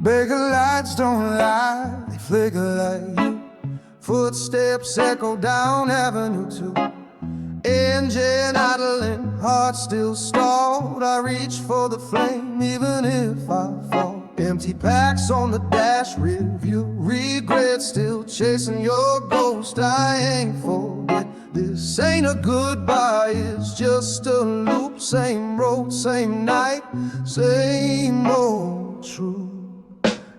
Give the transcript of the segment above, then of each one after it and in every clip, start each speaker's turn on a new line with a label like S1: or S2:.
S1: Beika lights don't lie, they flicker like you. Footsteps echo down Avenue 2. Engine idling, heart still stalled. I reach for the flame even if I fall. Empty packs on the dash rear view. Regret still chasing your ghost. I ain't forget. This ain't a goodbye, it's just a loop. Same road, same night, same old truth.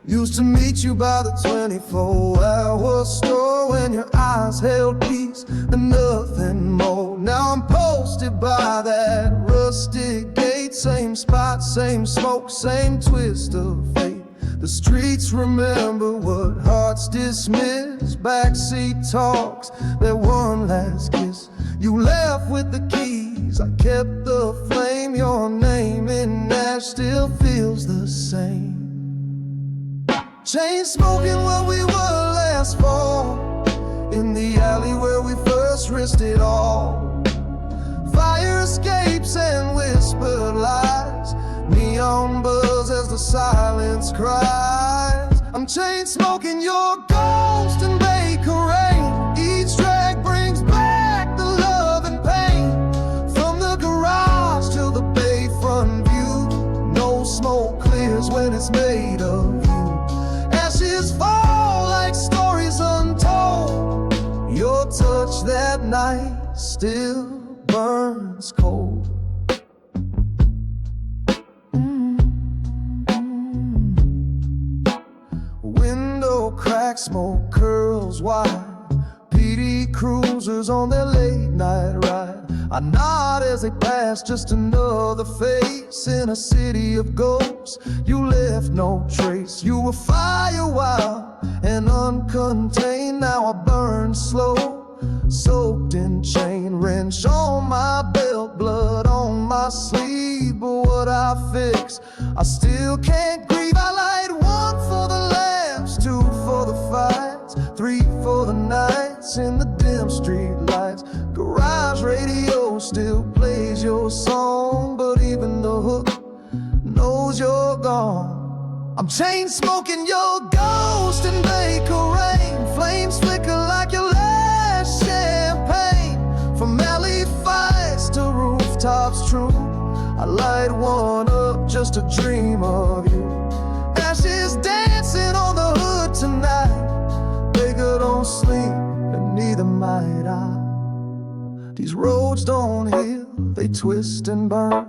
S1: Used to meet you by the 24-hour store when your eyes held peace and nothing more. Now I'm posted by that rustic gate. Same spot, same smoke, same twist of fate. The streets remember what hearts dismiss. Backseat talks, that one last kiss. You left with the keys, I kept the flame. Your name in Nash still feels the same. Chain smoking what we were last fall, in the alley where we first risked it all. Fire escapes and whispered lies, neon buzz as the silence cries. I'm chain smoking your ghost in Beika Rain. Each drag brings back the love and pain. From the garage till the bayfront view, no smoke clears when it's made of you. Ashes fall like stories untold. Your touch that night still burns cold. Window crack, smoke curls wide. PD cruisers on their late night ride. I nod as they pass, just another face in a city of ghosts. You left no trace. You were fire wild and uncontained. Now I burn slow, soaked in chain. Wrench on my belt, blood on my sleeve. But what I fix, I still can't grieve. I light one for the laughs, two for the fights, three for the nights in the dim street lights. Garage radio still plays your song, but even the hook knows you're gone. I'm chain smoking your ghost in Beika Rain. Flames flicker like your last champagne. From alley fights to rooftops true, I light one up just to dream of you. Ashes dancing on the hood tonight. Beika don't sleep, and neither might I. These roads don't heal, they twist and burn.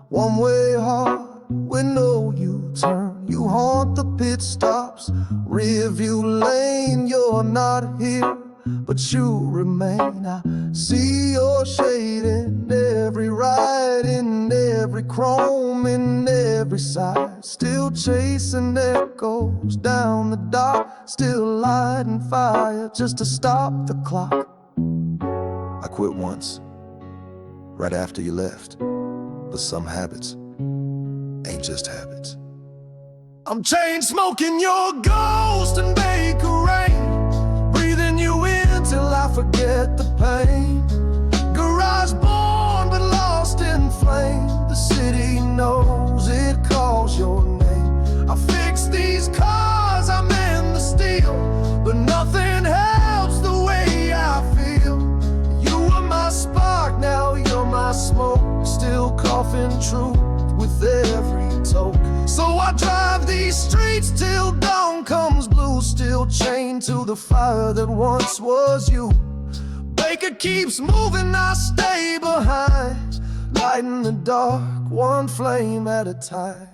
S1: One way hard with no U-turn. You haunt the pit stops, rear view lane. You're not here, but you remain. I see your shade in every ride, in every chrome, in every side. Still chasing echoes down the dock, still lighting fire just to stop the clock. I quit once, right after you left, but some habits ain't just habits. I'm chain smoking your ghost in Beika Rain, breathing you in till I forget the pain. Garage born but lost in flame. The city knows it calls your name. I fix these cars, I mend the steel, but nothing helps the way I feel. You were my spark, now you're my smoke. Still coughing truth with every toke. So I drive these streets till dawn comes blue, still chained to the fire that once was you. Beika keeps moving, I stay behind, lighting the dark, one flame at a time.